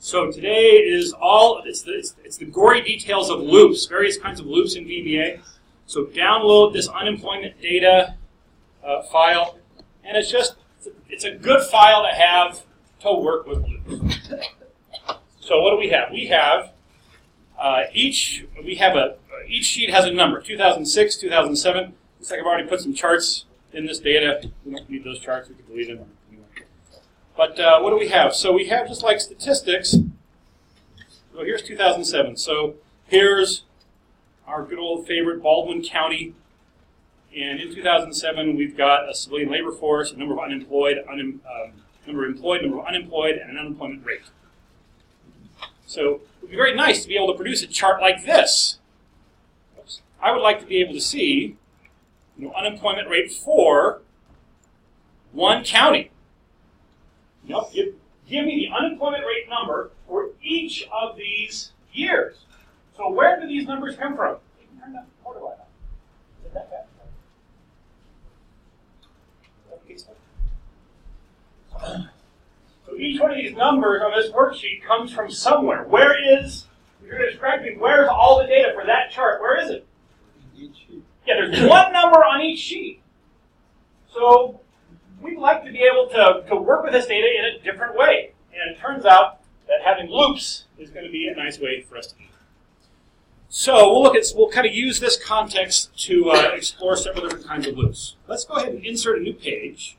So today is it's the gory details of loops, various kinds of loops in VBA. So download this unemployment data file, and it's a good file to have to work with loops. So what do we have? We have each sheet has a number: 2006, 2007. Looks like I've already put some charts in this data. We don't need those charts. We can delete them. But what do we have? So we have, just like statistics, well, here's 2007. So here's our good old favorite Baldwin County. And in 2007, we've got a civilian labor force, a number of unemployed, number of employed, number of unemployed, and an unemployment rate. So it would be very nice to be able to produce a chart like this. I would like to be able to see unemployment rate for one county. Give me the unemployment rate number for each of these years. So where do these numbers come from? You can turn that photo light on. Is it that bad? So each one of these numbers on this worksheet comes from somewhere. Where is, if you're describing where's all the data for that chart, where is it? Each sheet. Yeah, there's one number on each sheet. So we'd like to be able to work with this data in a different way. And it turns out that having loops is going to be a nice way for us to do it. So we'll kind of use this context to explore several different kinds of loops. Let's go ahead and insert a new page.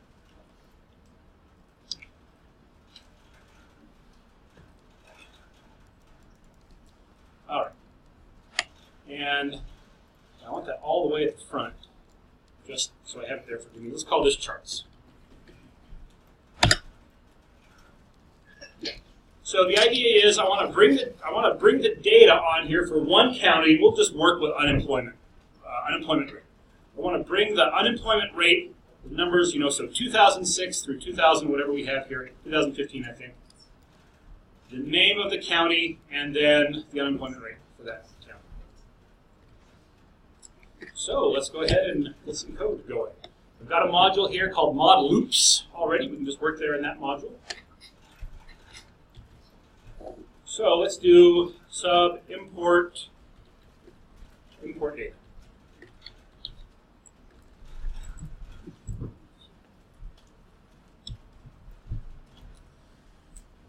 All right. And I want that all the way at the front, just so I have it there for me. Let's call this charts. So the idea is I want to bring the data on here for one county. We'll just work with unemployment rate. I want to bring the unemployment rate, the numbers, so 2006 through 2000, whatever we have here, 2015, I think. The name of the county, and then the unemployment rate for that county. So let's go ahead and get some code going. I've got a module here called mod loops already. We can just work there in that module. So let's do sub import data.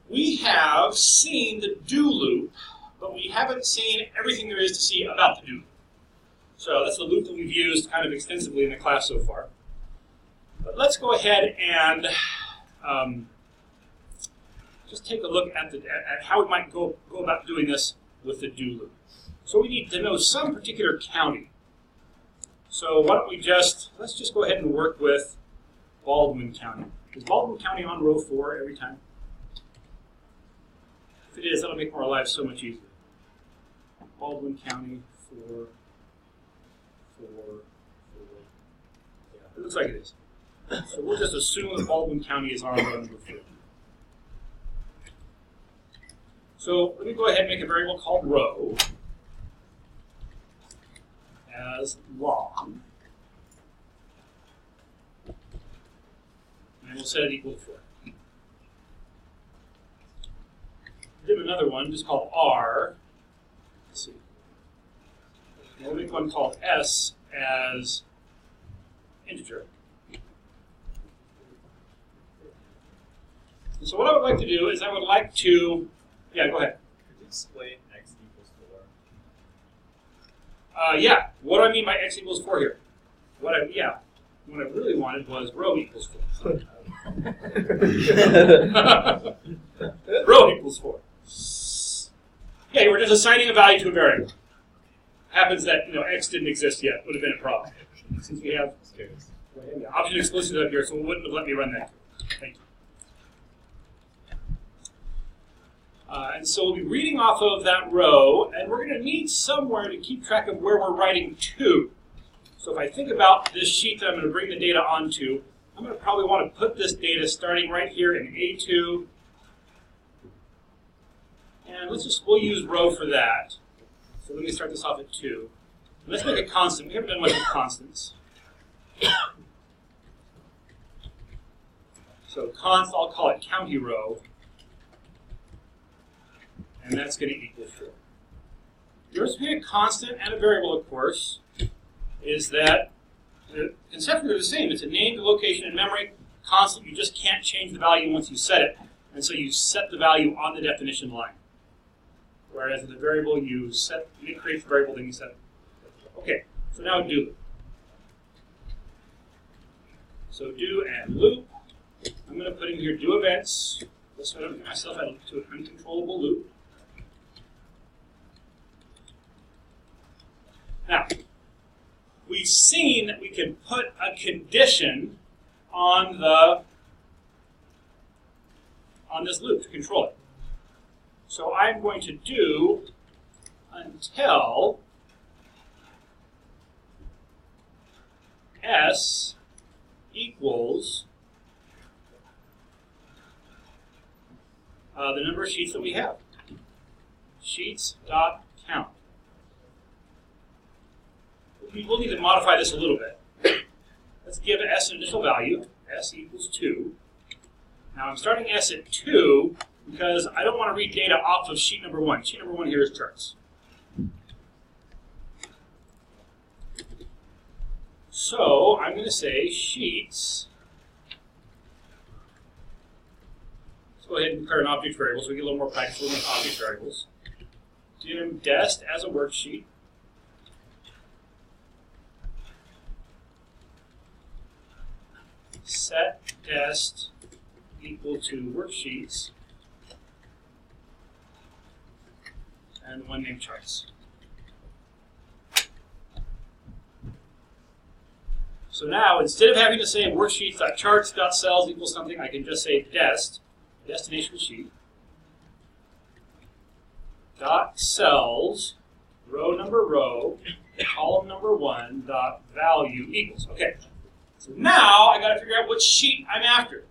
We have seen the do loop, but we haven't seen everything there is to see about the do loop. So that's the loop that we've used kind of extensively in the class so far. But let's go ahead and just take a look at how we might go about doing this with the do loop. So we need to know some particular county. So why don't let's just go ahead and work with Baldwin County. Is Baldwin County on row 4 every time? If it is, that'll make our lives so much easier. Baldwin County 4. Yeah, it looks like it is. So we'll just assume that Baldwin County is on row number 4. So let me go ahead and make a variable called row as long. And we'll set it equal to 4. We'll do another one just called R. Let's see. And we'll make one called S as integer. And so what I would like to do is I would like to, yeah, go ahead. Could you explain x equals 4? Yeah, what do I mean by x equals 4 here? What I really wanted was row equals 4. Row equals 4. Yeah, you were just assigning a value to a variable. Happens that x didn't exist yet. Would have been a problem. Since we have option explicit up here, so it wouldn't have let me run that. Thank you. And so we'll be reading off of that row, and we're going to need somewhere to keep track of where we're writing to. So if I think about this sheet that I'm going to bring the data onto, I'm going to probably want to put this data starting right here in A2. And we'll use row for that. So let me start this off at 2. And let's make a constant. We haven't done much with constants. So const, I'll call it county row. and that's going to equal 4. The difference between a constant and a variable, of course, is that conceptually they're the same. It's a name, location, and memory. Constant, you just can't change the value once you set it, and so you set the value on the definition line. Whereas in the variable, you create the variable, then you set it. Okay, so now do. So do and loop. I'm going to put in here do events. Let's put myself to an uncontrollable loop. Now, we've seen that we can put a condition on this loop to control it. So I'm going to do until s equals the number of sheets that we have. Sheets.count. We'll need to modify this a little bit. Let's give s an initial value. S equals 2. Now I'm starting s at 2 because I don't want to read data off of sheet number 1. Sheet number 1 here is charts. So I'm going to say sheets. Let's go ahead and declare an object variable so we get a little more practical with object variables. Dim dest as a worksheet. Set dest equal to worksheets and one named charts. So now, instead of having to say worksheets.charts.cells equals something, I can just say dest, destination sheet, dot cells, row, column number 1, dot value equals. Okay. So now I got to figure out which sheet I'm after.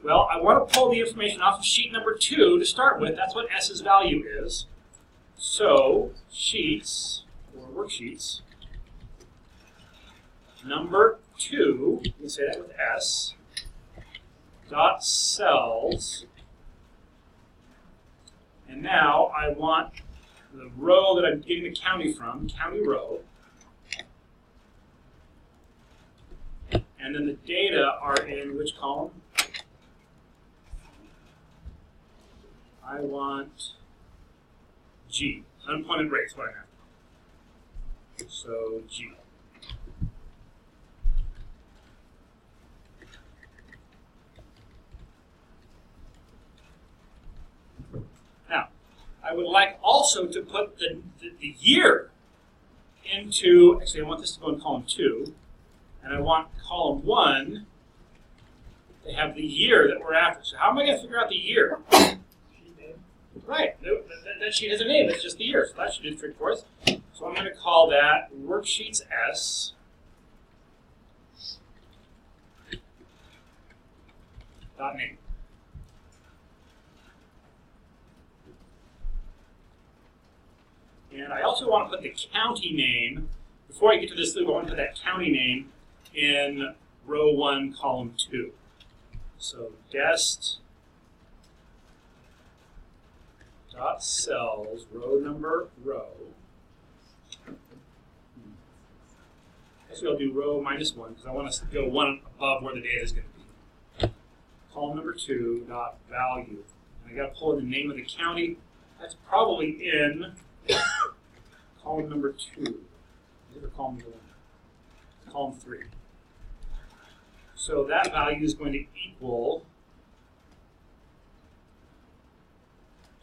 Well, I want to pull the information off of sheet number 2 to start with. That's what s's value is. So sheets, or worksheets, number 2, you can say that with s, dot cells, and now I want the row that I'm getting the county from, county row, and then the data are in which column? I want G. Unemployment rate is what I have. So G. Now, I would like also to put the year into, actually I want this to go in column 2, and I want column 1 to have the year that we're after. So how am I going to figure out the year? Right, that sheet has a name, it's just the year, so that should do the trick for us. So I'm going to call that worksheets S dot name. And I also want to put the county name, before I get to this loop, I want to put that county name in row 1, column 2. So dest dot cells, row number row. Actually, I'll do row minus 1 because I want to go 1 above where the data is going to be. Column number 2 dot value. And I got to pull in the name of the county. That's probably in column number 2. Or column number 1. Column 3. So that value is going to equal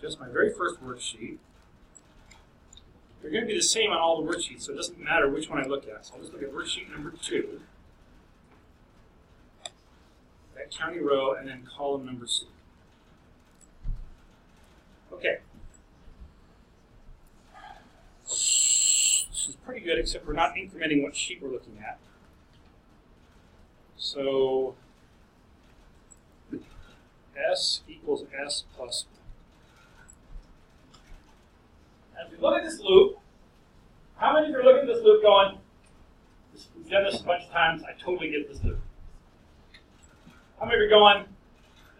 just my very first worksheet. They're going to be the same on all the worksheets, so it doesn't matter which one I look at. So I'll just look at worksheet number 2, that county row, and then column number C. Okay. This is pretty good, except we're not incrementing what sheet we're looking at. So S equals S plus 1. And if we look at this loop, how many of you are looking at this loop going, we've done this a bunch of times, I totally get this loop? How many of you are going,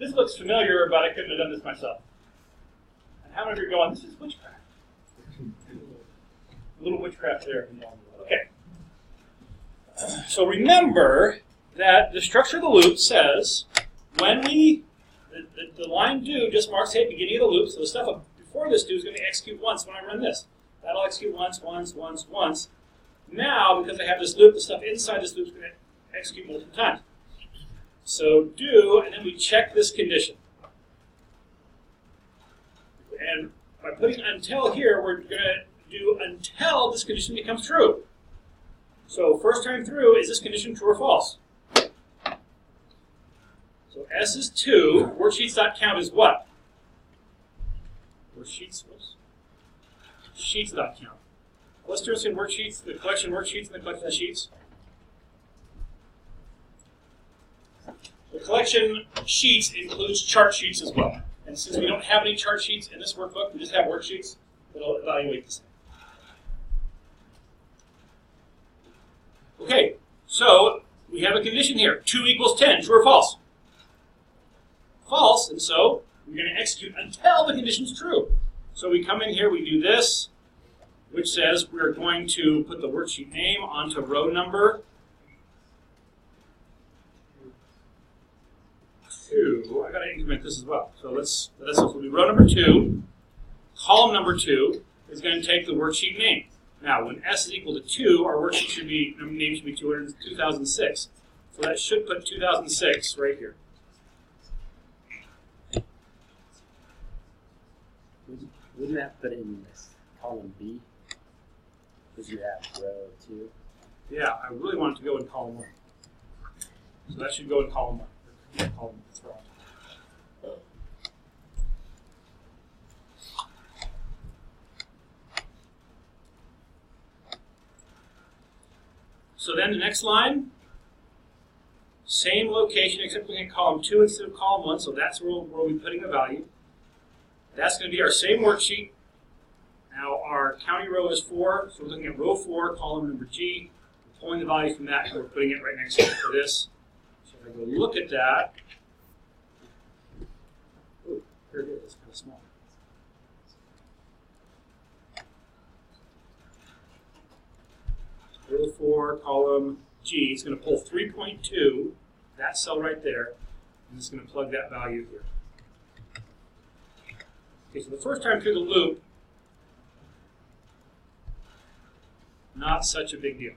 this looks familiar, but I couldn't have done this myself? And how many are going, this is witchcraft? A little witchcraft there. Okay. So remember that the structure of the loop says when the line do just marks, hey, beginning of the loop, so the stuff before this do is going to execute once when I run this. That'll execute once. Now, because I have this loop, the stuff inside this loop is going to execute multiple times. So do, and then we check this condition. And by putting until here, we're going to do until this condition becomes true. So first time through, is this condition true or false? So S is 2. Worksheets.count is what? Worksheets was sheets.count. What's the difference in worksheets, the collection of worksheets, and the collection of sheets? The collection sheets includes chart sheets as well. And since we don't have any chart sheets in this workbook, we just have worksheets that'll evaluate the same. Okay, so we have a condition here. 2 equals 10, true or false? False, and so we're going to execute until the condition is true. So we come in here, we do this, which says we're going to put the worksheet name onto row number 2. I got to increment this as well. So we'll do row number 2. Column number 2 is going to take the worksheet name. Now, when S is equal to 2, our worksheet name should be 2006. So that should put 2006 right here. Wouldn't that put in this column B? Because you have row 2. Yeah, I really want it to go in column 1. So that should go in column 1. Yeah, column 1. That's wrong. So then the next line, same location except looking at column 2 instead of column 1, so that's where we'll be putting the value. That's going to be our same worksheet. Now our county row is 4, so we're looking at row 4, column number G. We're pulling the value from that, and we're putting it right next to this. So if I go look at that, oh, here it is, it's kind of small. Row 4, column G, it's going to pull 3.2, that cell right there, and it's going to plug that value here. Okay, so the first time through the loop, not such a big deal.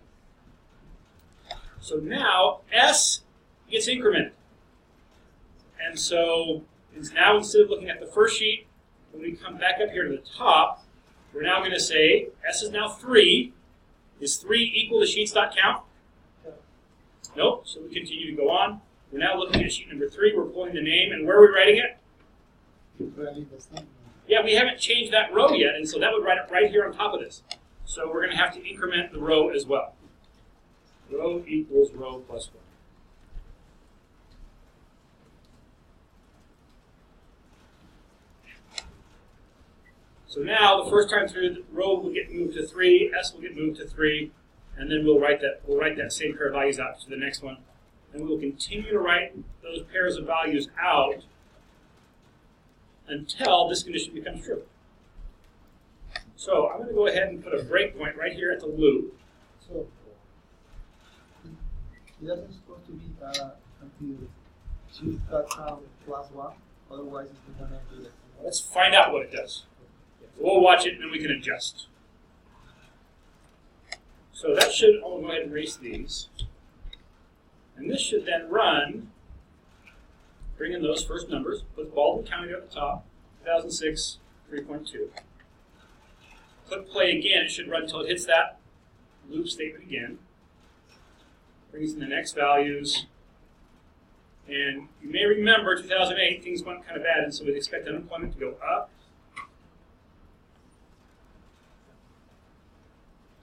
So now S gets incremented. And so now instead of looking at the first sheet, when we come back up here to the top, we're now going to say S is now 3. Is 3 equal to sheets.count? Nope. So we continue to go on. We're now looking at sheet number 3. We're pulling the name. And where are we writing it? Yeah, we haven't changed that row yet, and so that would write it right here on top of this. So we're going to have to increment the row as well. Row equals row plus 1. So now the first time through, the row will get moved to 3, S will get moved to 3, and then we'll write that same pair of values out to the next one. And we'll continue to write those pairs of values out until this condition becomes true. So I'm going to go ahead and put a breakpoint right here at the loop. So it doesn't supposed to be until sheets.count plus 1, otherwise it's going to do that. Let's find out what it does. We'll watch it and then we can adjust. So that should, I'll go ahead and erase these. And this should then run, bring in those first numbers, put Baldwin County at the top, 2006, 3.2. Click play again, it should run until it hits that loop statement again. Brings in the next values. And you may remember 2008, things went kind of bad, and so we'd expect unemployment to go up.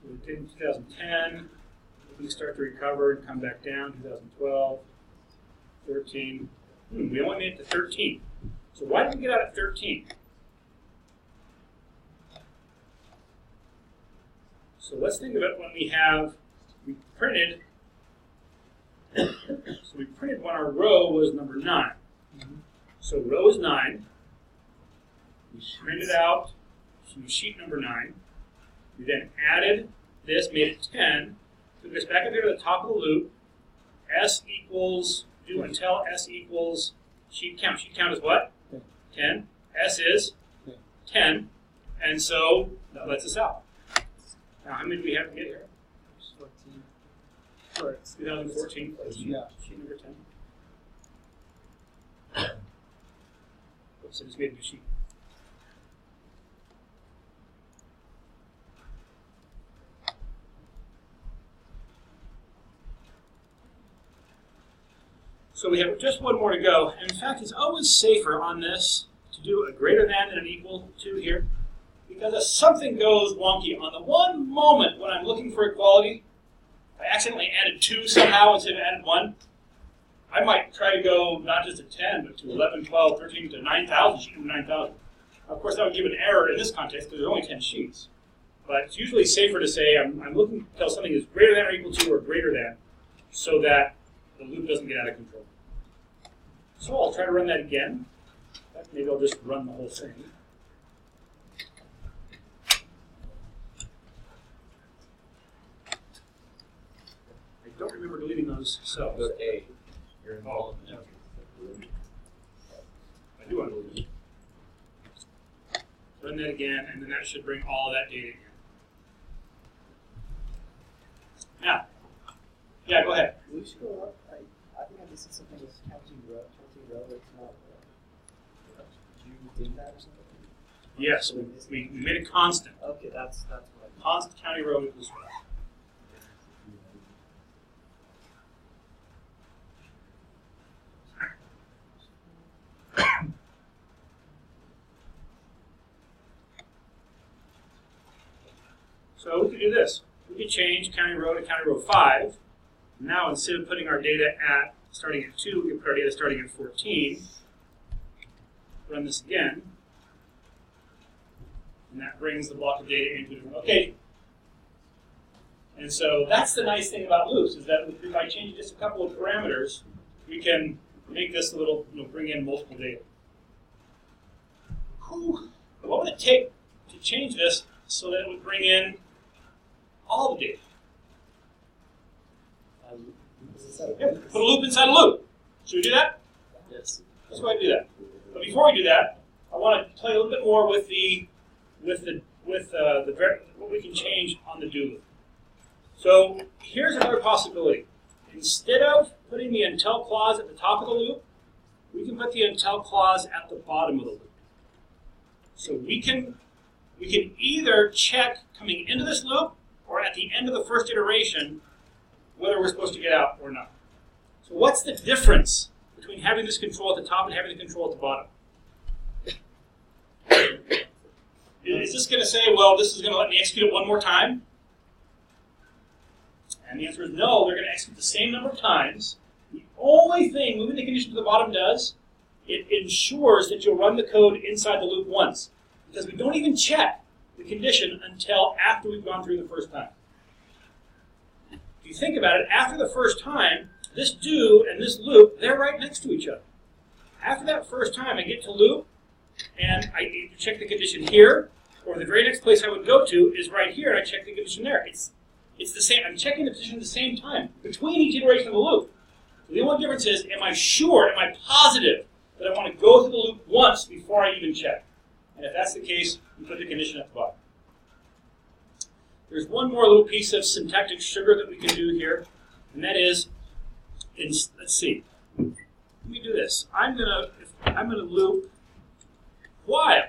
So we did in 2010, we start to recover and come back down, 2012, 13. We only made it to 13. So why did we get out at 13? So let's think of it when we printed, so we printed when our row was number 9. So row is 9. We printed out sheet number 9. We then added this, made it 10. Took this back up here to the top of the loop. S equals, do until S equals sheet count. Sheet count is what? 10. S is 10. And so that lets us out. Now, how many do we have to get here? 14. Sure. 2014. Yeah. Sheet number 10. Oops, I just made a new sheet. So we have just one more to go. And in fact, it's always safer on this to do a greater than an equal to here. Because if something goes wonky on the one moment when I'm looking for equality, I accidentally added 2 somehow instead of added 1, I might try to go not just to 10, but to 11, 12, 13, to 9,000, sheet number 9,000. Of course, that would give an error in this context because there's only 10 sheets. But it's usually safer to say I'm looking until something is greater than or equal to or greater than, so that the loop doesn't get out of control. So I'll try to run that again. Maybe I'll just run the whole thing. I don't remember deleting those cells. Okay. You're involved. I do want to delete it. Run that again, and then that should bring all that data in. Now, yeah, go ahead. We should go up. I think I missed something with counting row. It's not. Did you do that or something? Yes, we made it constant. Okay, that's what I. Constant county road equals what? So we could do this. We could change county road to county road 5. Now instead of putting our data at starting at 2, we can put our data starting at 14. Run this again. And that brings the block of data into a different location. And so that's the nice thing about loops, is that if I change just a couple of parameters, we can make this a little, bring in multiple data. Whew. What would it take to change this so that it would bring in all the data? Yeah, put a loop inside a loop. Should we do that? Yes. Let's go ahead and do that. But before we do that, I want to play a little bit more with what we can change on the do loop. So here's another possibility. Instead of putting the until clause at the top of the loop, we can put the until clause at the bottom of the loop. So we can either check coming into this loop or at the end of the first iteration whether we're supposed to get out or not. So what's the difference between having this control at the top and having the control at the bottom? Is this going to say, well, this is going to let me execute it one more time? And the answer is no, they're going to execute the same number of times. The only thing moving the condition to the bottom does, it ensures that you'll run the code inside the loop once. Because we don't even check the condition until after we've gone through the first time. If you think about it, after the first time, this do and this loop, they're right next to each other. After that first time, I get to loop, and I check the condition here, or the very next place I would go to is right here, and I check the condition there. It's the same. I'm checking the condition at the same time between each iteration of the loop. So the only difference is, am I sure, am I positive that I want to go through the loop once before I even check? And if that's the case, we put the condition at the bottom. There's one more little piece of syntactic sugar that we can do here, and that is, let's see. Let me do this. I'm gonna loop while.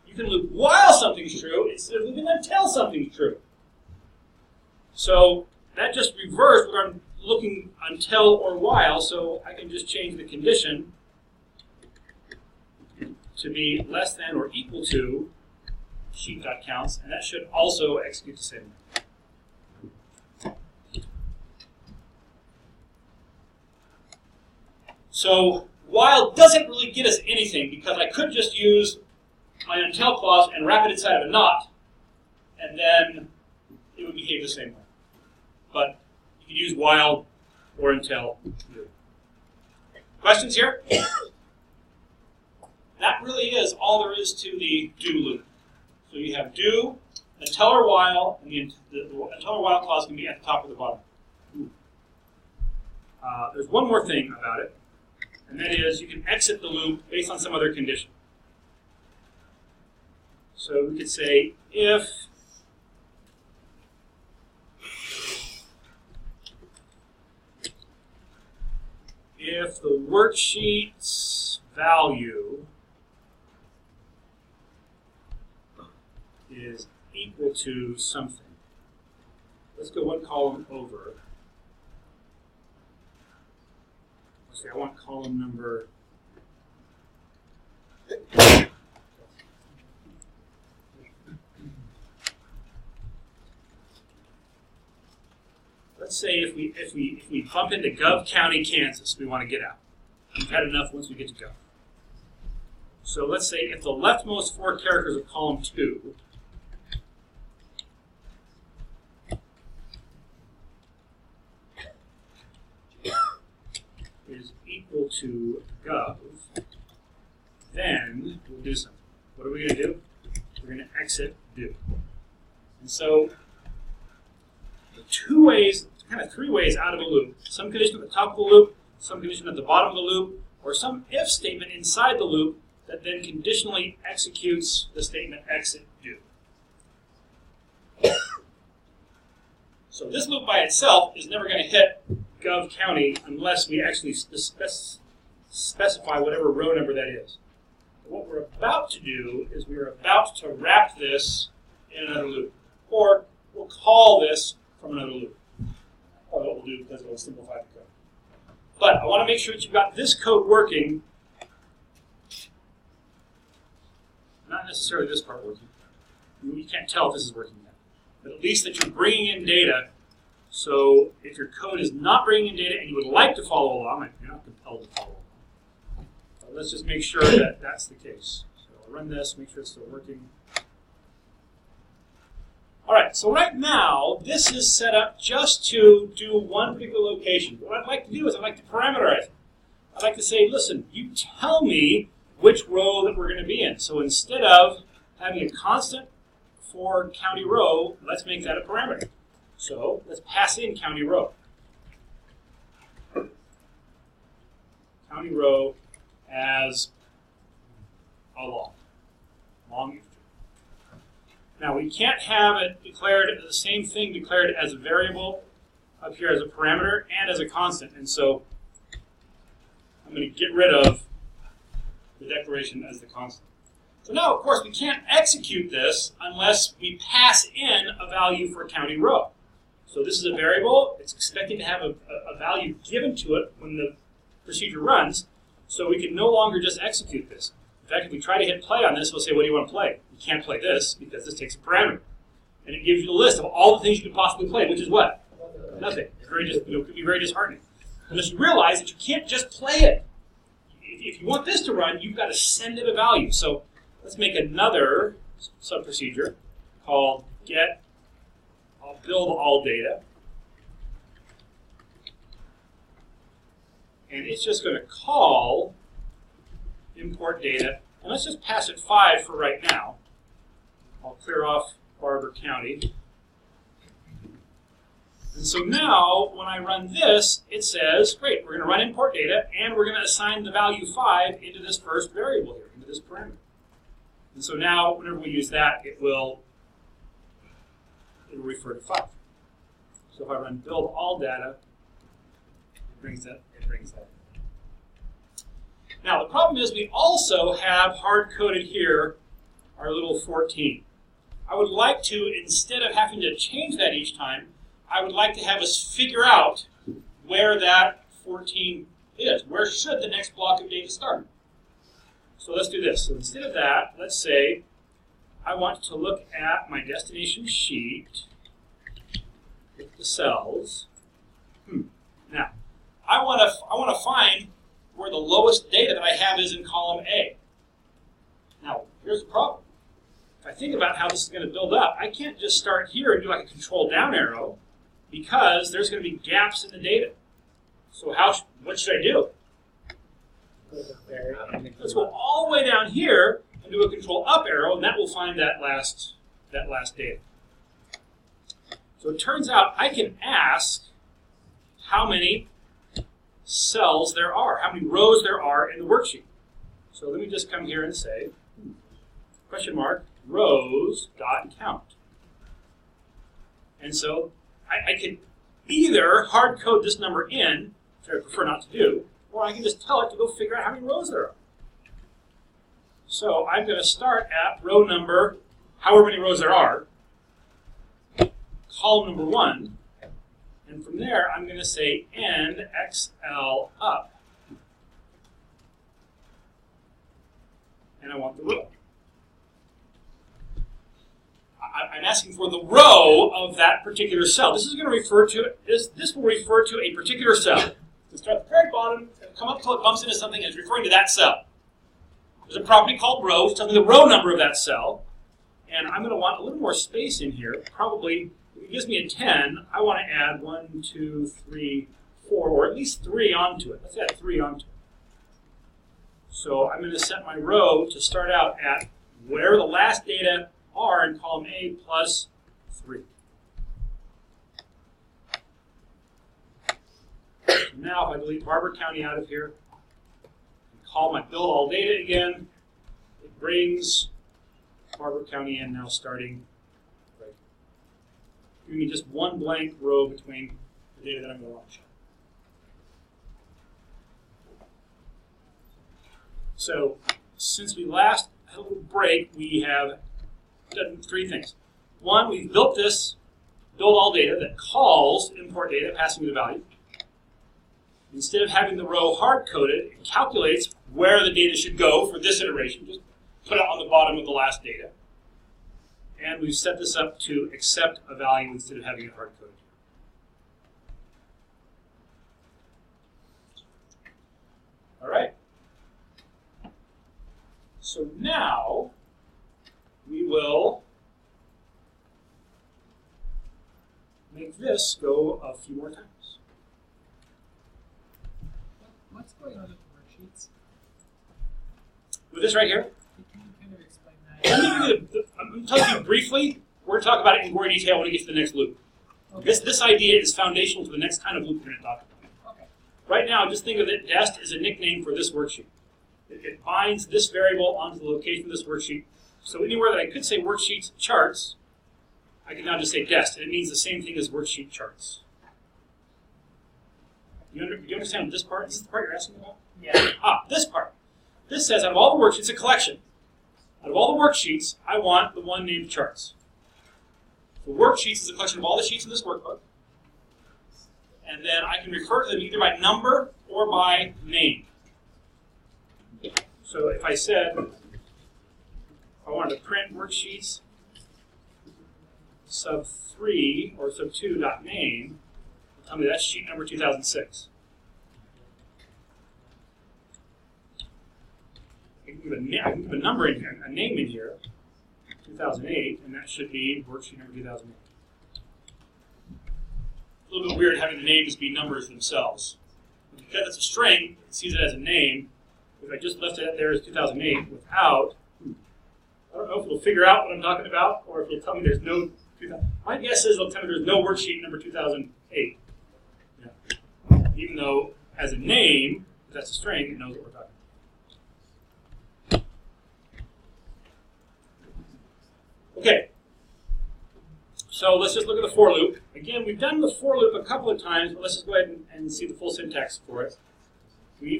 You can loop while something's true instead of looping until something's true. So that just reversed whether I'm looking until or while, so I can just change the condition to be less than or equal to sheet.counts, and that should also execute the same way. So while doesn't really get us anything, because I could just use my until clause and wrap it inside of a not, and then it would behave the same way. But you can use while or until. Questions here? that really is all there is to the do loop. So you have do, until or while, and the until or while clause can be at the top or the bottom. There's one more thing about it, and that is you can exit the loop based on some other condition. So we could say if the worksheet's value is equal to something. Let's go one column over. Let's say I want column number. Let's say if we bump into Gov County, Kansas, we want to get out. We've had enough once we get to Gov. So let's say if the leftmost 4 characters of column 2 is equal to Gov, then we'll do something. What are we going to do? We're going to exit do. And so the 2 ways, kind of 3 ways out of a loop. Some condition at the top of the loop, some condition at the bottom of the loop, or some if statement inside the loop that then conditionally executes the statement exit do. So this loop by itself is never going to hit Gov County unless we actually specify whatever row number that is. But what we're about to do is we're about to wrap this in another loop. Or we'll call this from another loop. Or what we'll do because it'll simplify the code. But I want to make sure that you've got this code working. Not necessarily this part working. You can't tell if this is working yet. But at least that you're bringing in data. So if your code is not bringing in data and you would like to follow along, you're not compelled to follow along. But let's just make sure that that's the case. So I'll run this, make sure it's still working. All right, so right now, this is set up just to do one particular location. What I'd like to do is I'd like to parameterize it. I'd like to say, listen, you tell me which row that we're going to be in. So instead of having a constant for county row, let's make that a parameter. So let's pass in county row. County row as a long integer. Now we can't have it declared the same thing declared as a variable up here as a parameter and as a constant. And so I'm going to get rid of the declaration as the constant. So now, of course, we can't execute this unless we pass in a value for county row. So this is a variable. It's expecting to have a value given to it when the procedure runs. So we can no longer just execute this. In fact, if we try to hit play on this, we'll say, what do you want to play? You can't play this because this takes a parameter. And it gives you a list of all the things you could possibly play, which is what? Nothing. It's very it could be very disheartening. Unless you realize that you can't just play it. If you want this to run, you've got to send it a value. So let's make another sub-procedure called get. I'll build all data. And it's just going to call import data. And let's just pass it 5 for right now. I'll clear off Barber County. And so now, when I run this, it says, great, we're going to run import data, and we're going to assign the value 5 into this first variable here, into this parameter. And so now, whenever we use that, it'll refer to 5. So if I run build all data, it brings that in. Now, the problem is we also have hard-coded here our little 14. I would like to, instead of having to change that each time, I would like to have us figure out where that 14 is. Where should the next block of data start? So let's do this. So instead of that, let's say I want to look at my destination sheet with the cells. Now, I want to find where the lowest data that I have is in column A. Now, here's the problem. If I think about how this is going to build up, I can't just start here and do like a control down arrow because there's going to be gaps in the data. So what should I do? Let's go all the way down here and do a control up arrow, and that will find that last data. So it turns out I can ask how many cells there are, how many rows there are in the worksheet. So let me just come here and say, question mark, rows dot count. And so I can either hard code this number in, which I prefer not to do, or I can just tell it to go figure out how many rows there are. So I'm going to start at row number, however many rows there are, column number 1, and from there I'm going to say end XL up. And I want the row. I'm asking for the row of that particular cell. This is going to refer to this will refer to a particular cell. So start at the very bottom, come up until it bumps into something and it's referring to that cell. There's a property called row, which tells me the row number of that cell. And I'm going to want a little more space in here. Probably, if it gives me a 10, I want to add 1, 2, 3, 4, or at least 3 onto it. Let's add 3 onto it. So I'm going to set my row to start out at where the last data are in column A plus 3. So now if I delete Barber County out of here, and call my build all data again, it brings Barber County in now starting right here, giving me just one blank row between the data that I'm going to launch. So since we last had a little break, we have done 3 things. One, we've built this build all data that calls import data, passing me the value. Instead of having the row hard-coded, it calculates where the data should go for this iteration. Just put it on the bottom of the last data. And we've set this up to accept a value instead of having it hard-coded. All right. So now we will make this go a few more times. What's going on with the worksheets? With this right here, Can you kind of explain that? I'm going to tell you briefly. We're going to talk about it in more detail when we get to the next loop. Okay. This idea is foundational to the next kind of loop we're going to talk about. Okay. Right now, just think of it, dest is a nickname for this worksheet. It binds this variable onto the location of this worksheet. So anywhere that I could say worksheets charts, I can now just say dest, and it means the same thing as worksheet charts. Do you understand this part? Is this the part you're asking about? Yeah. This part. This says out of all the worksheets, it's a collection. Out of all the worksheets, I want the one named charts. The worksheets is a collection of all the sheets in this workbook. And then I can refer to them either by number or by name. So if I said, I wanted to print worksheets sub 3 or sub 2 dot name, tell me that's sheet number 2006. I can give a number in here, a name in here, 2008, and that should be worksheet number 2008. A little bit weird having the names be numbers themselves. Because it's a string, it sees it as a name. If I just left it there as 2008 without, I don't know if it'll figure out what I'm talking about or if it'll tell me there's no, my guess is it'll tell me there's no worksheet number 2008. Yeah. Even though as a name, if that's a string, it knows what we're talking about. Okay. So let's just look at the for loop. Again, we've done the for loop a couple of times, but let's just go ahead and see the full syntax for it.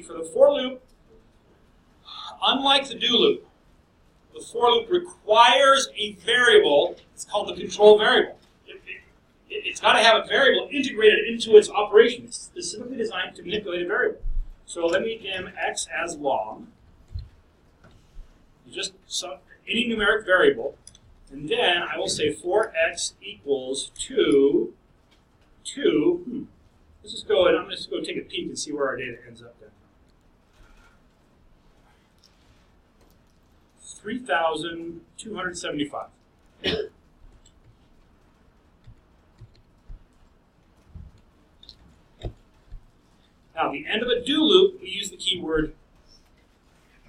For the for loop, unlike the do loop, the for loop requires a variable. It's called the control variable. It's got to have a variable integrated into its operation. It's specifically designed to manipulate a variable. So let me dim x as long. Just any numeric variable. And then I will say for x equals 2. Let's just go and I'm just going to take a peek and see where our data ends up then. 3,275. Now, at the end of a do loop, we use the keyword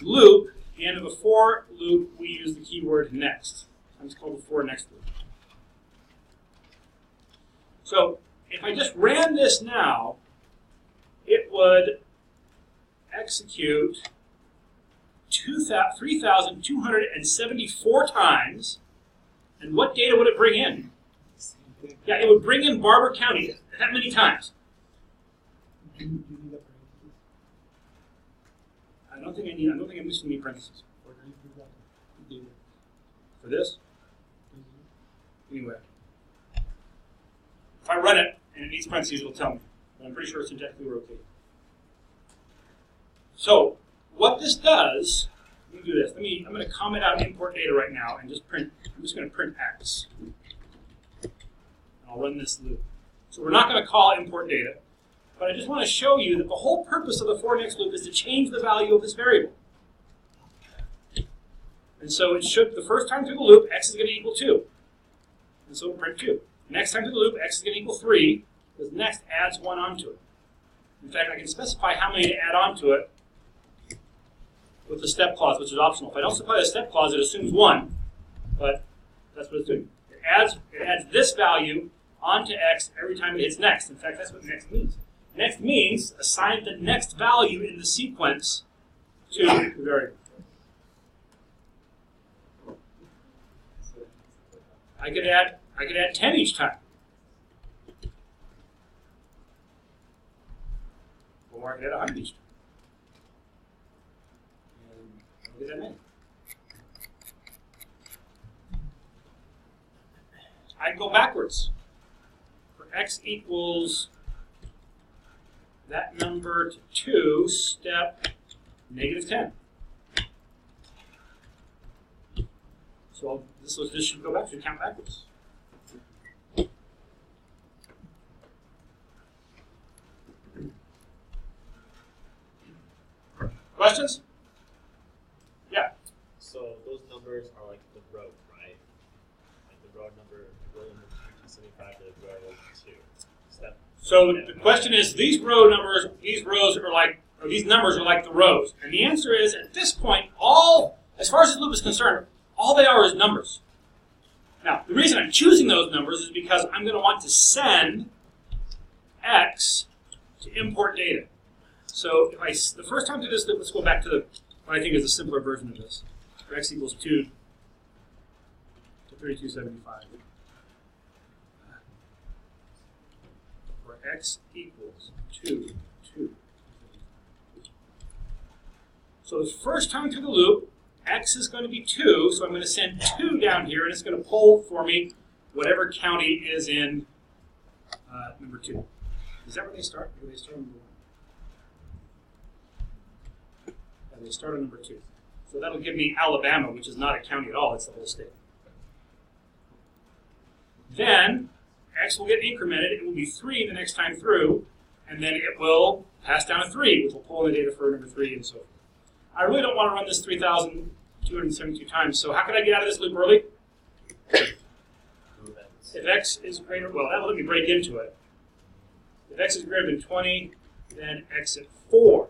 loop, at the end of a for loop, we use the keyword next. It's called the for next loop. So if I just ran this now, it would execute 3,274 times. And what data would it bring in? Yeah, it would bring in Barber County that many times. Do you need a parenthesis? I don't think I'm missing any parentheses. Or do you do that? Data. For this? Anyway. If I run it and it needs parentheses, it'll tell me. But I'm pretty sure it's syntactically okay. So, what this does, let me do this. I'm going to comment out import data right now and just print, I'm just going to print X. And I'll run this loop. So we're not going to call import data, but I just want to show you that the whole purpose of the for next loop is to change the value of this variable. And so it should, the first time through the loop, X is going to equal 2. And so we'll print 2. Next time through the loop, X is going to equal 3, because next adds 1 onto it. In fact, I can specify how many to add onto it with the step clause, which is optional. If I don't specify the step clause, it assumes 1, but that's what it's doing. It adds this value onto X every time it hits next. In fact, that's what next means. Next means assign the next value in the sequence to the variable. I could add 10 each time. Or I could add 100 each time. And look at that many. I can go backwards. For X equals that number to 2, step -10. So this should go back, should count backwards. Questions? Yeah. So those numbers are like the row, right? Like the row number 275 to row 2. Step. So the question is, these numbers are like the rows. And the answer is, at this point, as far as this loop is concerned, all they are is numbers. Now, the reason I'm choosing those numbers is because I'm going to want to send X to import data. So if the first time through this loop, let's go back to what I think is a simpler version of this. For X equals 2 to 3275. For X equals 2. So the first time through the loop, X is going to be 2, so I'm going to send 2 down here, and it's going to pull for me whatever county is in number 2. Is that where they start? Or do they start on number 1? Yeah, they start on number 2. So that'll give me Alabama, which is not a county at all, it's the whole state. Then X will get incremented, it will be 3 the next time through, and then it will pass down a 3, which will pull in the data for number 3 and so forth. I really don't want to run this 3,272 times, so how can I get out of this loop early? If X is greater, well, that will let me break into it. If X is greater than 20, then exit 4.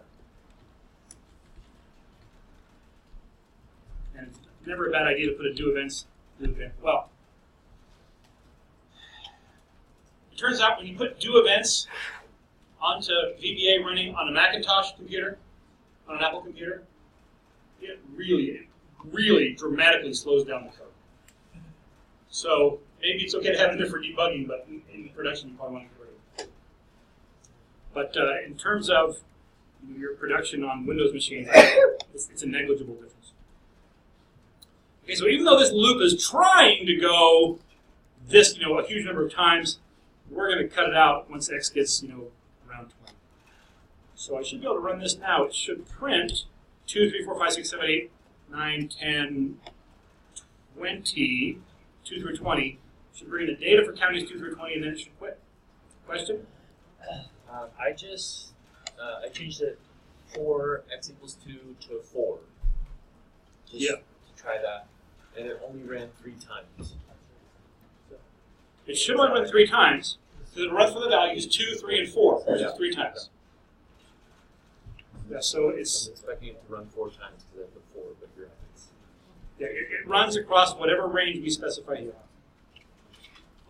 And it's never a bad idea to put a do events loop in. Well, it turns out when you put do events onto VBA running on a Macintosh computer, on an Apple computer, it really dramatically slows down the code. So maybe it's okay to have it for debugging, but in production you probably want to get rid of it. But in terms of your production on Windows machines, it's a negligible difference. Okay, so even though this loop is trying to go this, a huge number of times, we're going to cut it out once X gets, around 20. So I should be able to run this now. It should print 2, 3, 4, 5, 6, 7, 8, 9, 10, 20, 2 through 20. It should bring in the data for counties 2 through 20, and then it should quit. Question? I changed it for X equals 2 to 4. Just to try that. And it only ran 3 times. It should only run 3 times. So it'll run for the values 2, 3, and 4, which is 3 times. Yeah, so it's I'm expecting it to run 4 times because I put 4, but you're right. yeah, it runs across whatever range we specify here.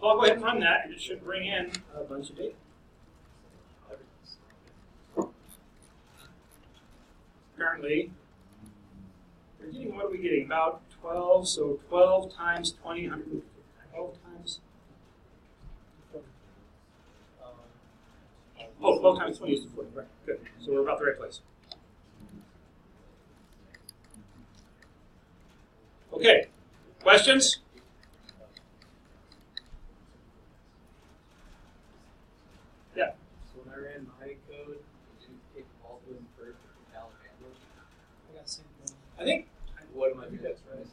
So I'll go ahead and run that, and it should bring in a bunch of data. Apparently, we're getting, what are we getting? About 12, so 12 times 20, 112 times. Oh, 12 times 20 is 40, right, good. So we're about the right place. Okay, questions? Yeah. So when I ran my code, it didn't take Baldwin first from Alabama. I got the same thing. I think What am I doing? That's right.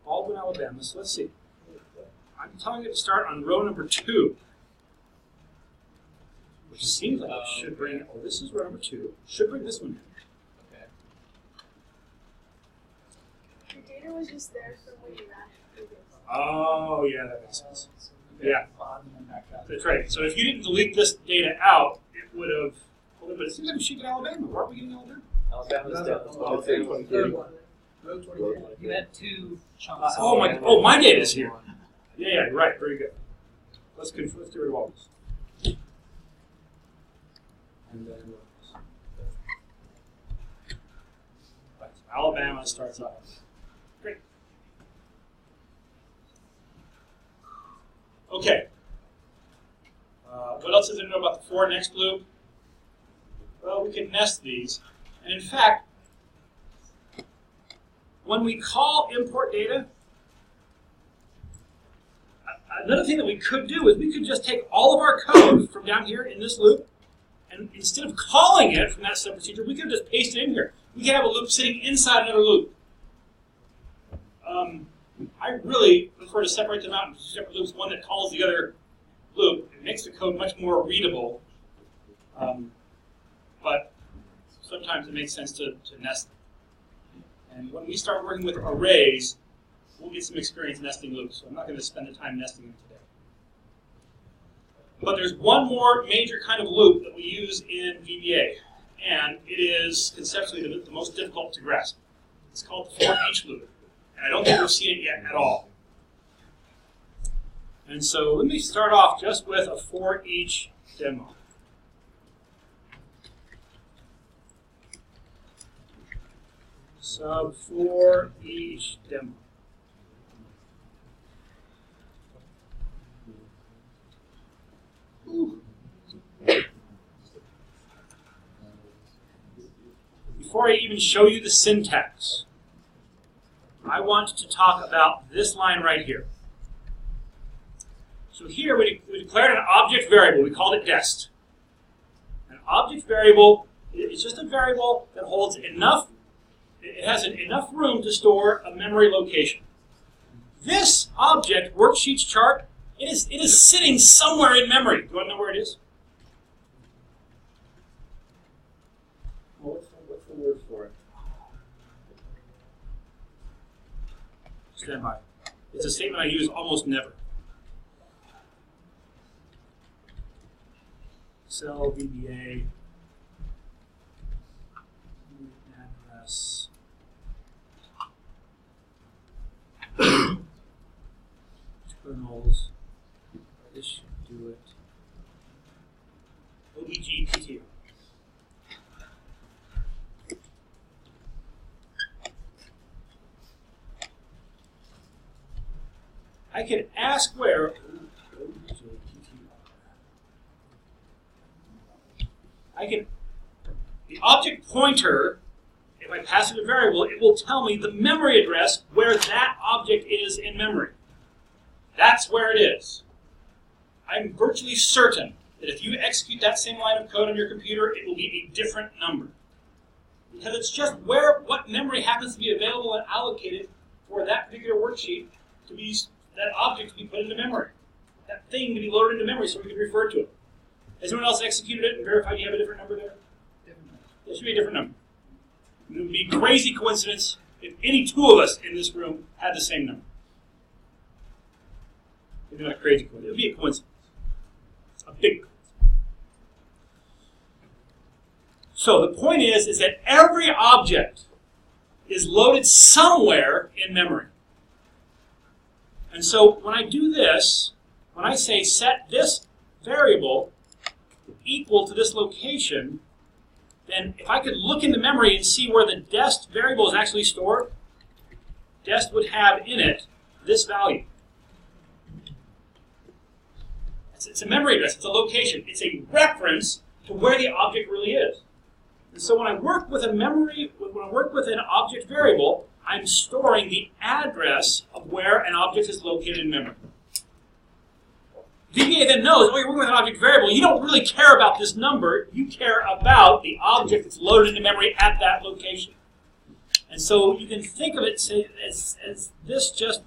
Baldwin, Alabama. So let's see. I'm telling you to start on row number 2. Which seems like it should bring, oh, this is row number 2. Should bring this one in. Okay. The data was just there from when you mashed previous. Oh, yeah, that makes sense. So Yeah, Bottom and back up. that's right. So if you didn't delete this data out, it would have, well, but it seems like we should get Alabama. Why are we getting Alabama? Alabama's No, down. no, It's in Third one. Row 23. you had 2 chunks. Oh, my data is here. Yeah, right. Very good. Let's get rid of all this. And then right, so Alabama starts off. Great. Okay. What else is there to know about the for next loop? Well, we can nest these. And in fact, when we call import data, another thing that we could do is we could just take all of our code from down here in this loop, and instead of calling it from that step procedure, we could just paste it in here. We could have a loop sitting inside another loop. I really prefer to separate them out into separate loops, one that calls the other loop. It makes the code much more readable, but sometimes it makes sense to nest them. And when we start working with arrays, we'll get some experience nesting loops, so I'm not going to spend the time nesting them today. But there's one more major kind of loop that we use in VBA, and it is conceptually the most difficult to grasp. It's called the ForEach loop, and I don't think we've seen it yet at all. And so let me start off just with a ForEach demo. Sub ForEach demo. Before I even show you the syntax, I want to talk about this line right here. So here we declared an object variable. We called it dest. An object variable is just a variable that holds enough, it has enough room to store a memory location. This object, worksheets chart, it is sitting somewhere in memory. Do you want to know where it is? Well, what's the word for it? Stand by. It's a statement I use almost never. Cell VBA address. Terminals. This should do it. OBGPTO. I can ask where. The object pointer, if I pass it a variable, it will tell me the memory address where that object is in memory. That's where it is. I'm virtually certain that if you execute that same line of code on your computer, it will be a different number. Because it's just what memory happens to be available and allocated for that particular worksheet to be, that object to be put into memory. That thing to be loaded into memory so we can refer to it. Has anyone else executed it and verified you have a different number there? There should be a different number. It would be a crazy coincidence if any two of us in this room had the same number. It's not a crazy coincidence. It would be a coincidence. A big coincidence. So the point is that every object is loaded somewhere in memory. And so when I do this, when I say set this variable equal to this location, then if I could look into memory and see where the dest variable is actually stored, dest would have in it this value. It's a memory address, it's a location, it's a reference to where the object really is. And so when I work with when I work with an object variable, I'm storing the address of where an object is located in memory. VBA then knows, oh, you're working with an object variable, you don't really care about this number, you care about the object that's loaded into memory at that location. And so you can think of it as this just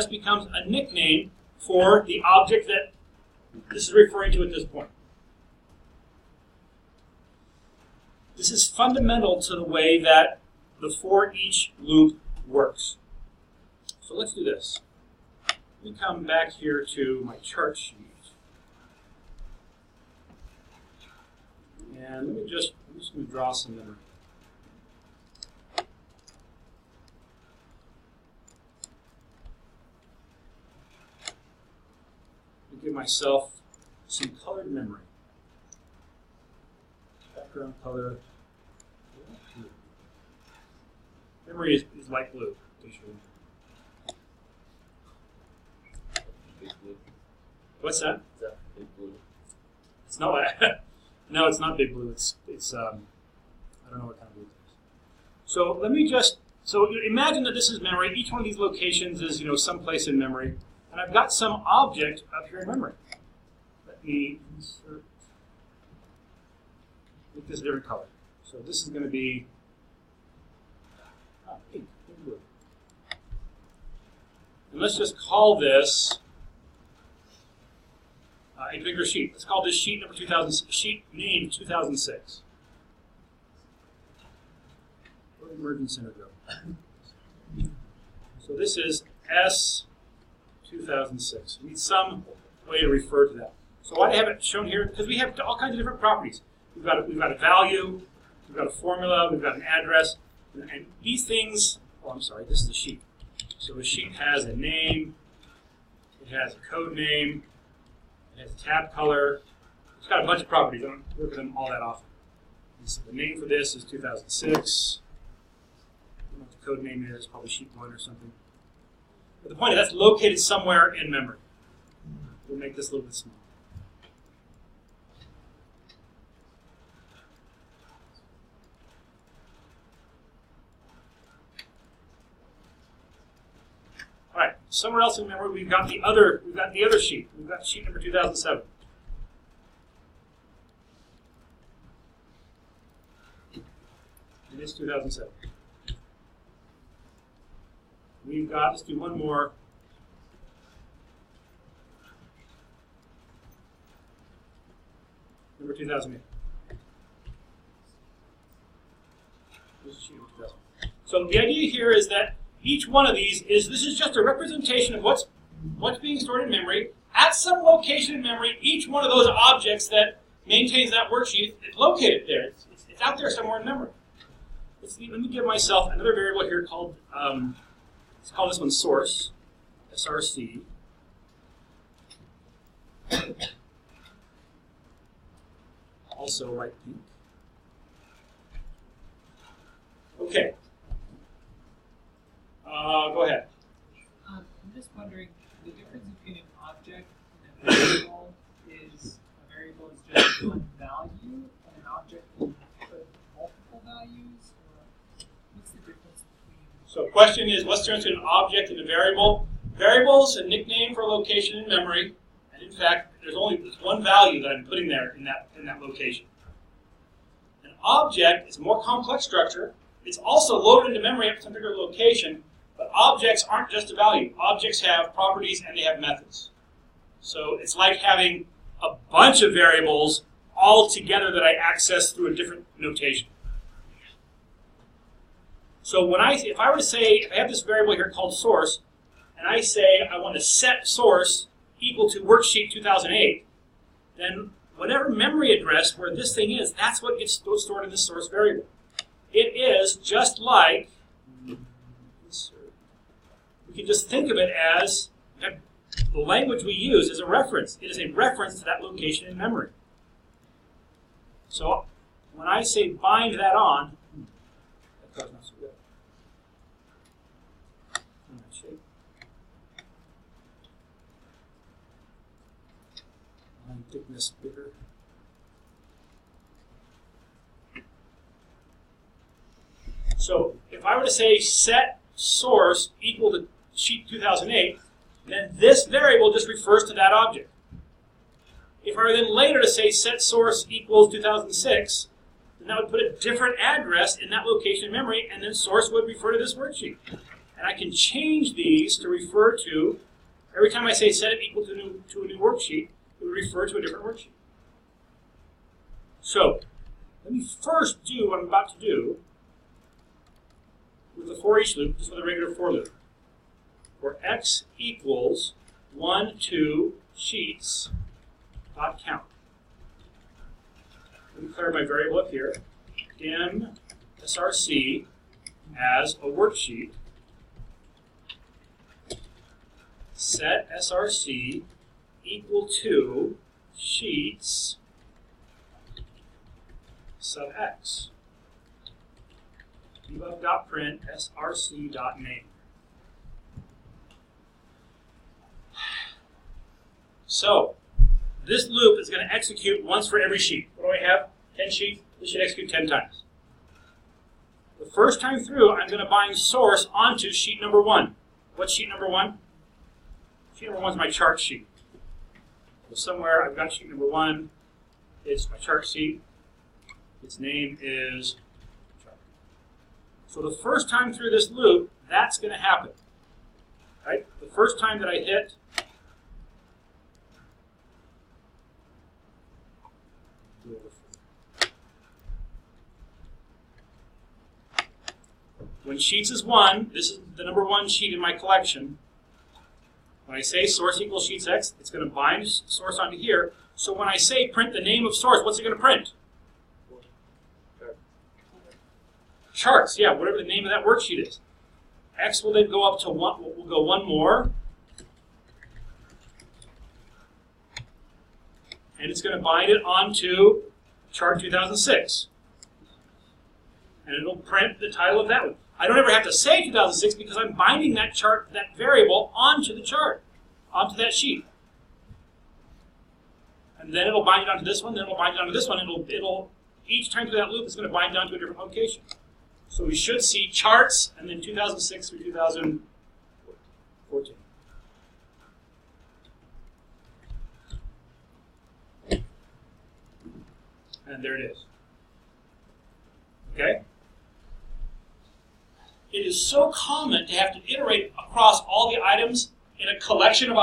becomes a nickname for the object that this is referring to at this point. This is fundamental to the way that the ForEach loop works. So let's do this. Let me come back here to my chart sheet. And I'm just going to draw some memory. Give myself some colored memory. Background color. Memory is light blue, usually. Big blue. What's that? Is that big blue? It's not. No, it's not big blue. It's I don't know what kind of blue it is. So let me just. So imagine that this is memory. Each one of these locations is someplace in memory. And I've got some object up here in memory. Let me insert, make this a different color. So this is going to be pink, blue. And let's just call this a bigger sheet. Let's call this sheet number 2000, sheet name 2006. Where did Emergent Center go? So this is S. 2006. We need some way to refer to that. So why do I have it shown here? Because we have all kinds of different properties. We've got a value, we've got a formula, we've got an address, and these things. Oh, I'm sorry. This is the sheet. So the sheet has a name, it has a code name, it has a tab color. It's got a bunch of properties. I don't work with them all that often. And so the name for this is 2006. I don't know what the code name is. Probably sheet 1 or something. But the point is that's located somewhere in memory. We'll make this a little bit smaller. All right, somewhere else in memory we've got the other sheet. We've got sheet number 2007. It is 2007. We've got, let's do one more. Number 2008. So the idea here is that each one of these this is just a representation of what's being stored in memory. At some location in memory, each one of those objects that maintains that worksheet is located there. It's out there somewhere in memory. Let me give myself another variable here called let's call this one source, src. Also light pink. Okay. Go ahead. I'm just wondering, the difference between an object and a variable is just one value, and an object can put multiple values, or what's the difference between? So question is, what's the difference between an object and a variable? Variable's a nickname for a location in memory, and in fact, there's one value that I'm putting there in that location. An object is a more complex structure. It's also loaded into memory at some particular location, but objects aren't just a value. Objects have properties and they have methods. So it's like having a bunch of variables all together that I access through a different notation. So if I were to say, if I have this variable here called source, and I say I want to set source equal to worksheet 2008, then whatever memory address where this thing is, that's what gets stored in the source variable. It is just like, we can just think of it as the language we use is a reference. It is a reference to that location in memory. So when I say bind that on, that's not so good. I'm taking this bigger. So if I were to say set source equal to sheet 2008, then this variable just refers to that object. If I were then later to say set source equals 2006, then that would put a different address in that location in memory, and then source would refer to this worksheet. And I can change these to refer to, every time I say set it equal to a new worksheet, it would refer to a different worksheet. So let me first do what I'm about to do with the ForEach loop, just with a regular for loop, where x equals 1, 2 sheets dot count. Let me declare my variable up here, dim src as a worksheet, set src equal to sheets sub x. Debug.print src.name. So this loop is going to execute once for every sheet. What do I have? 10 sheets. This should execute 10 times. The first time through, I'm going to bind source onto sheet number 1. What's sheet number 1? Sheet number 1 is my chart sheet. So somewhere I've got sheet number 1. It's my chart sheet. Its name is chart. So the first time through this loop, that's going to happen. Right? The first time that I hit when sheets is 1, this is the number 1 sheet in my collection. When I say source equals sheets x, it's going to bind source onto here. So when I say print the name of source, what's it going to print? Charts, yeah, whatever the name of that worksheet is. X will then go up to 1, we'll go 1 more. And it's going to bind it onto chart 2006. And it'll print the title of that one. I don't ever have to say 2006 because I'm binding that chart, that variable, onto the chart, onto that sheet. And then it'll bind it onto this one, then it'll bind it onto this one, and it'll each time through that loop, it's going to bind down to a different location. So we should see charts, and then 2006 through 2014. And there it is. Okay? It is so common to have to iterate across all the items in a collection of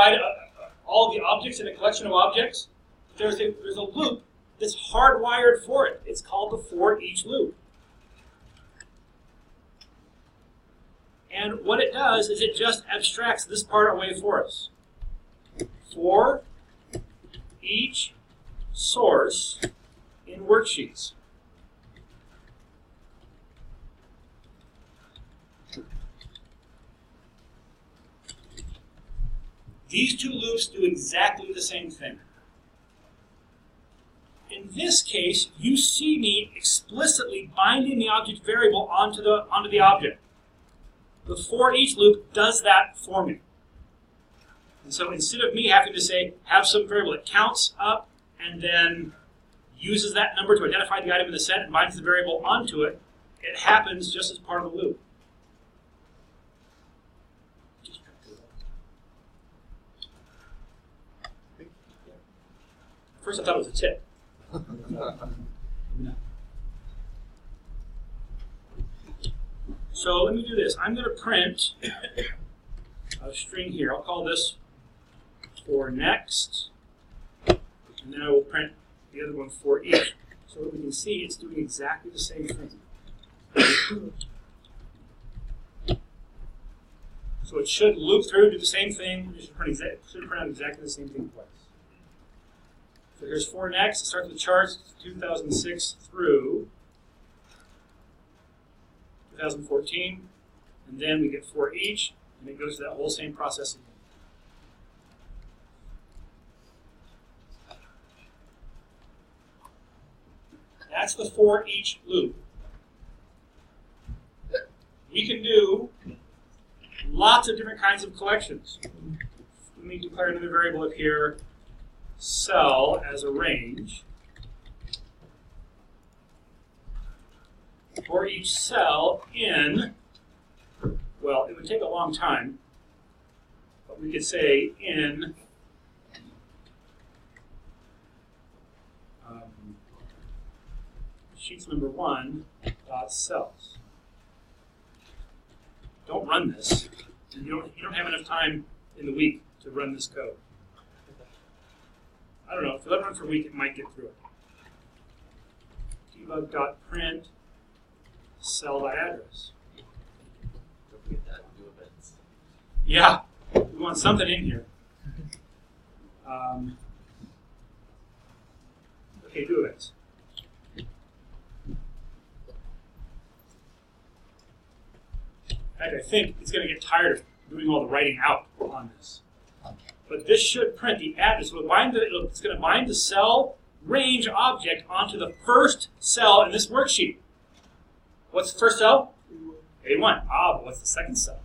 all the objects in a collection of objects. There's a loop that's hardwired for it. It's called the ForEach loop. And what it does is it just abstracts this part away for us. For each source in worksheets. These two loops do exactly the same thing. In this case, you see me explicitly binding the object variable onto the object. The ForEach loop does that for me. And so instead of me having to say, have some variable that counts up and then uses that number to identify the item in the set and binds the variable onto it, it happens just as part of the loop. First I thought it was a tip. So let me do this. I'm going to print a string here. I'll call this for next, and then I will print the other one for each. So that we can see it's doing exactly the same thing. So it should loop through, do the same thing. It should print out exactly the same thing twice. So here's for next. It starts with charts 2006 through 2014. And then we get for each, and it goes through that whole same process again. That's the for each loop. We can do lots of different kinds of collections. Let me declare another variable up here, cell as a range. For each cell in, well, it would take a long time, but we could say in sheets number 1 dot cells. Don't run this. You don't have enough time in the week to run this code. I don't know. If you let it run for a week, it might get through it. Debug.print cell by address. Don't forget that. Do events. Yeah, we want something in here. Okay, do events. In fact, I think it's going to get tired of doing all the writing out on this. But this should print the address. So it's going to bind the cell range object onto the first cell in this worksheet. What's the first cell? A1. But what's the second cell?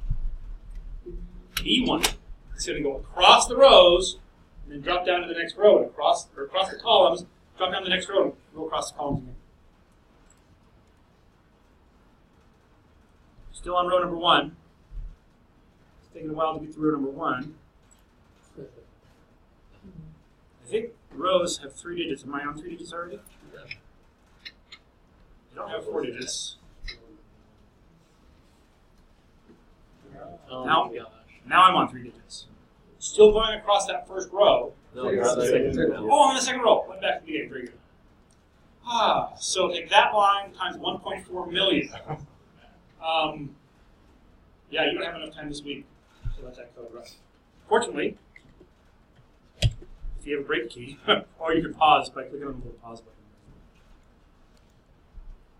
E1. It's going to go across the rows and then drop down to the next row and across the columns, drop down to the next row and go across the columns again. Still on row number 1. It's taking a while to get through row number 1. I think rows have 3 digits. Am I on 3 digits already? Yeah. I don't have 4 digits. Oh Now- my gosh. Now I'm on 3 digits. Still going across that first row. No, you're on the second now. Oh, I'm on the second row. Went back to the beginning. Very good. So take that line times 1.4 million. Yeah, you don't have enough time this week to let that code run. Fortunately, if you have a break key, or you can pause by clicking on the little pause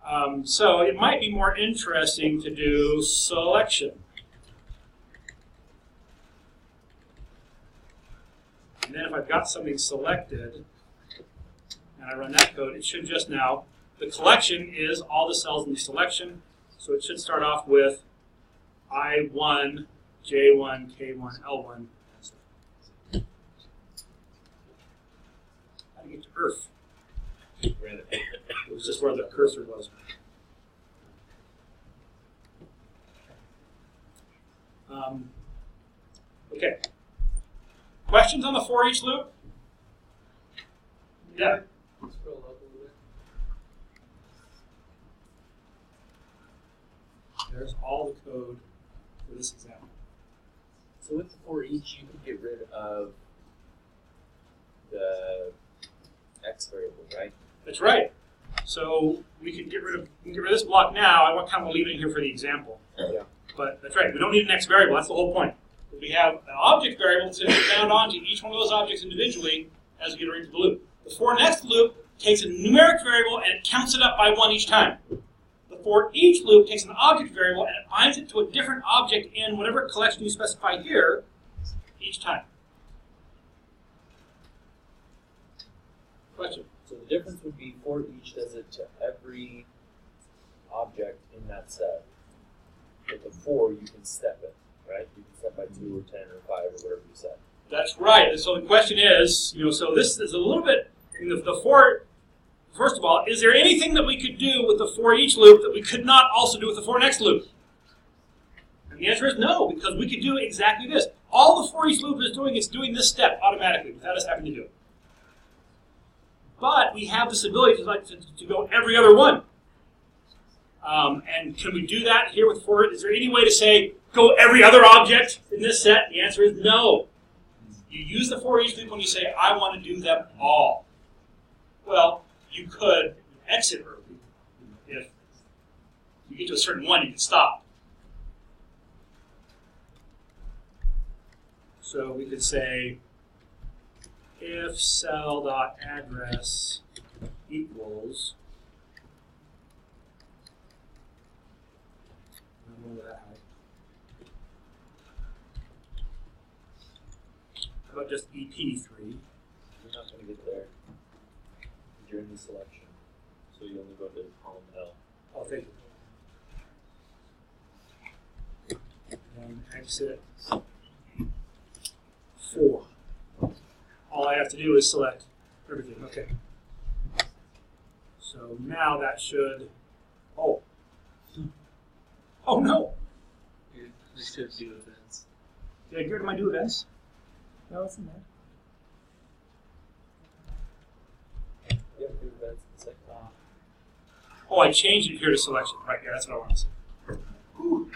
button. So it might be more interesting to do selection. And then if I've got something selected, and I run that code, it should just now, the collection is all the cells in the selection, so it should start off with I1, J1, K1, L1, and so on. How to get to Earth? It was just where the cursor was. Okay. Questions on the for each loop? Yeah. Scroll up a little bit. There's all the code for this example. So with the for each, you can get rid of the x variable, right? That's right. So we can get rid of this block now. I want kind of leave it in here for the example. Yeah. But that's right. We don't need an x variable. That's the whole point. We have an object variable that's going to be bound onto each one of those objects individually as we get ready to the loop. The for next loop takes a numeric variable and it counts it up by 1 each time. The for each loop takes an object variable and it binds it to a different object in whatever collection you specify here each time. Question? So the difference would be for each does it to every object in that set. With the for, you can step it, right? You can step by 2 or 10 or 5 or whatever you set. That's right. And so the question is, so this is a little bit, the for, first of all, is there anything that we could do with the for each loop that we could not also do with the for next loop? And the answer is no, because we could do exactly this. All the for each loop is doing this step automatically without us having to do it. But we have this ability to go every other one. And can we do that here with for? Is there any way to say, go every other object in this set? The answer is no. You use the for each loop when you say, I want to do them all. Well, you could exit early. If you get to a certain one, you can stop. So we could say, if cell.address equals, I don't know that high. How about just EP3? You're not going to get there during the selection, so you only go to column L. Oh, thank you. And exit 4. All I have to do is select everything. Okay. So now that should. Oh. Oh no! We should do events. Did I get rid of my do events? No, it's in there. You have to do events in the second. Oh, I changed it here to selection. Right, yeah, that's what I want to say. Whew.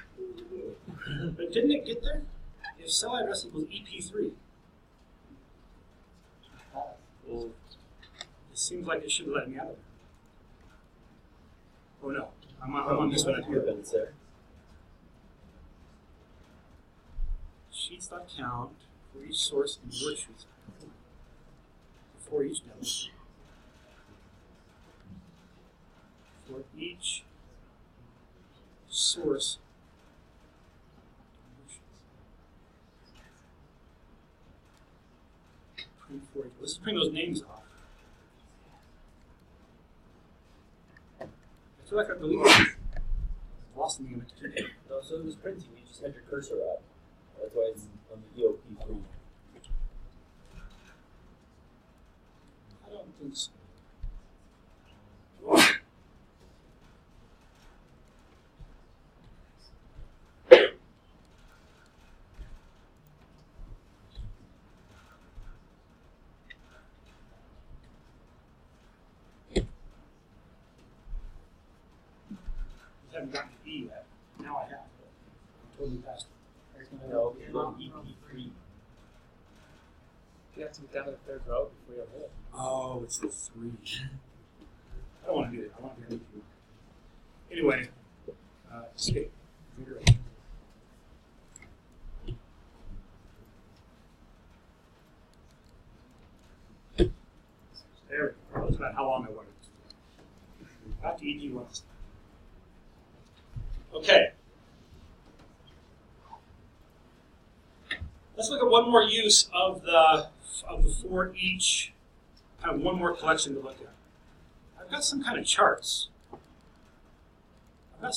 But didn't it get there? If cell address equals EP3. Well, It seems like it should let me out of it. Oh no, I'm on this one up here. events there. Sheets.count for each source and worksheets. For each demo. For each source. Print for each. Let's print those names off. I feel like I've deleted it. Lost the name of it. No, so it was printing. You just had your cursor up. That's why it's on the EOP3. I don't think so. I haven't gotten to E yet. Now I have. I'm totally past it. No, you're on EP3. You have to get down to the third row before you have it. Oh, it's the 3. I don't want to do it. I want to do it. Anyway, escape. Configuration. There we go. That's about how long I wanted it. Got to EP once. Okay. Let's look at one more use of the ForEach, kind of one more collection to look at. I've got some kind of charts. Kind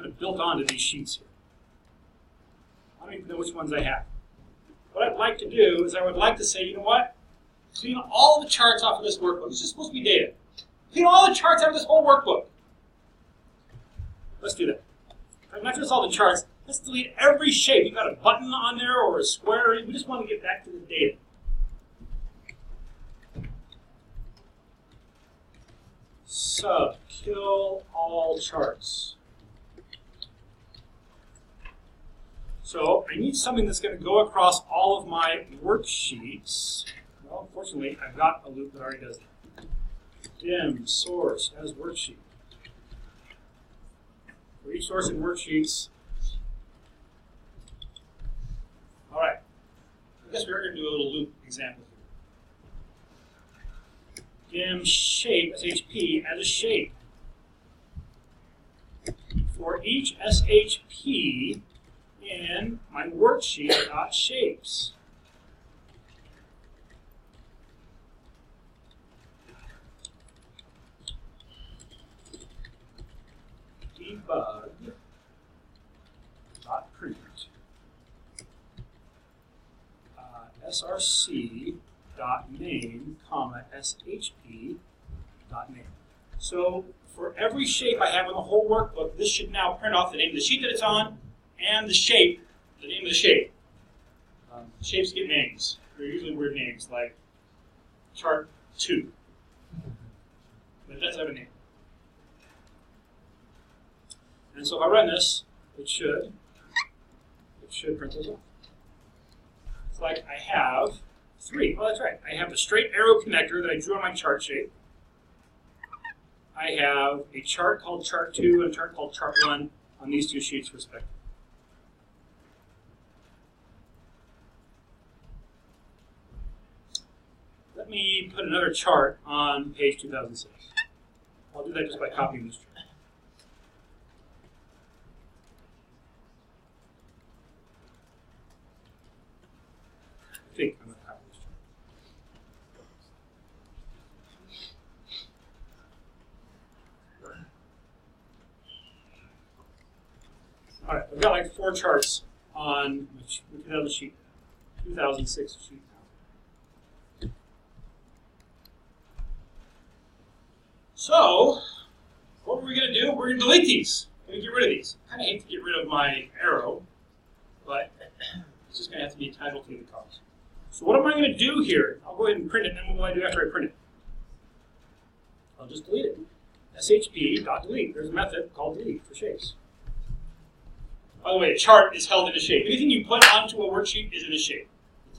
of built onto these sheets here. I don't even know which ones I have. What I'd like to do is I would like to say, you know what? Clean all the charts off of this workbook. It's just supposed to be data. Clean all the charts out of this whole workbook. Let's do that. Not just all the charts. Let's delete every shape. You've got a button on there or a square. We just want to get back to the data. Sub, kill all charts. So I need something that's going to go across all of my worksheets. Well, unfortunately, I've got a loop that already does that. Dim source as worksheet. For each source in worksheets. All right. I guess we're going to do a little loop example here. Dim shape SHP as a shape. For each SHP in my worksheet dot shapes. Debug dot print src dot name comma shp dot name. So for every shape I have in the whole workbook, this should now print off the name of the sheet that it's on and the shape, the name of the shape. Shapes get names. They're usually weird names like chart 2. But it does have a name. And so if I run this, it should print those off. It's like I have 3. Oh, that's right. I have a straight arrow connector that I drew on my chart shape. I have a chart called chart 2 and a chart called chart 1 on these 2 sheets respectively. let me put another chart on page 2006. I'll do that just by copying this chart. I think I'm going to copy this chart. All right, I've got like 4 charts on the sheet, 2006 sheet now. So, what we're going to do, we're going to delete these. We're going to get rid of these. I kind of hate to get rid of my arrow, but it's just going to have to be entitled to the columns. So what am I going to do here? I'll go ahead and print it, and then what will I do after I print it? I'll just delete it. shp.delete. There's a method called delete for shapes. By the way, a chart is held in a shape. Anything you put onto a worksheet is in a shape.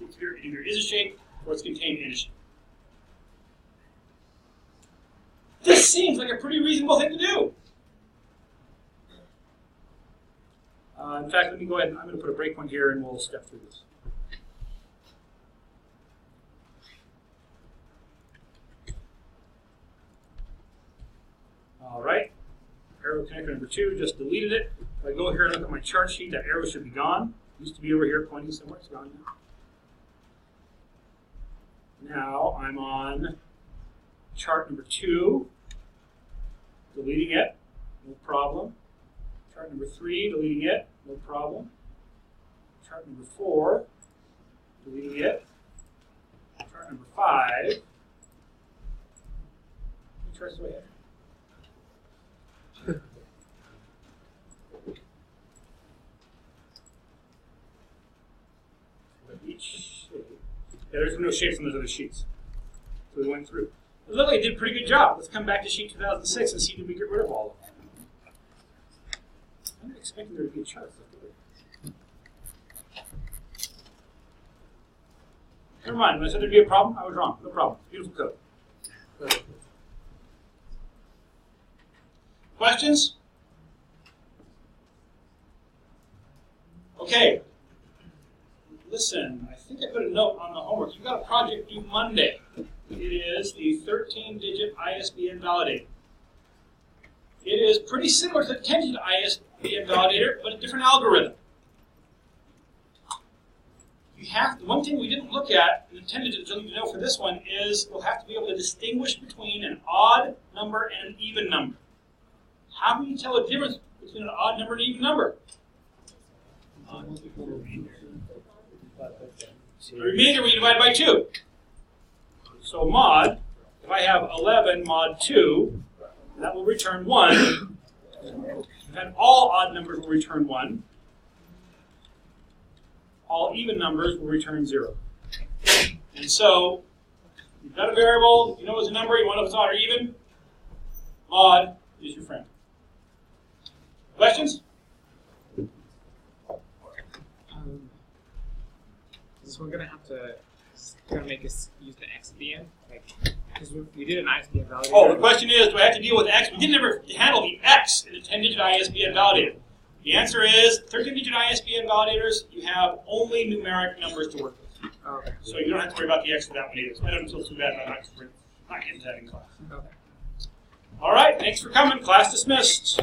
It either is a shape or it's contained in a shape. This seems like a pretty reasonable thing to do. In fact, let me go ahead and I'm going to put a breakpoint here and we'll step through this. All right. Arrow connector number 2, just deleted it. If I go here and look at my chart sheet, that arrow should be gone. It used to be over here pointing somewhere. It's gone now. Now I'm on chart number 2, deleting it, no problem. Chart number 3, deleting it, no problem. Chart number 4, deleting it. Chart number 5. How many charts do I have? Each shape. Yeah, there's no shapes on those other sheets. So we went through. It looked like I did a pretty good job. Let's come back to sheet 2006 and see if we get rid of all of them. I'm not expecting there to be a chart. Never mind. When I said there'd be a problem, I was wrong. No problem. Beautiful code. Questions? Okay. Listen, I think I put a note on the homework. You've got a project due Monday. It is the 13-digit ISBN validator. It is pretty similar to the 10-digit ISBN validator, but a different algorithm. One thing we didn't look at in the 10-digit that you'll need to know for this one is you'll have to be able to distinguish between an odd number and an even number. How can you tell the difference between an odd number and an even number? The remainder we divide by 2. So mod, if I have 11 mod 2, that will return 1. And all odd numbers will return 1. All even numbers will return 0. And so, you've got a variable, you know it's a number, you want to know if it's odd or even, mod is your friend. Questions? So we're gonna have to make us use the X at the end, because we did an ISBN validator. Oh, the question is, do I have to deal with X? We didn't ever handle the X in a 10-digit ISBN validator. The answer is, 13-digit ISBN validators, you have only numeric numbers to work with. Okay. So you don't have to worry about the X for that one either. So I don't feel too bad about not getting to that in class. Okay. All right, thanks for coming. Class dismissed.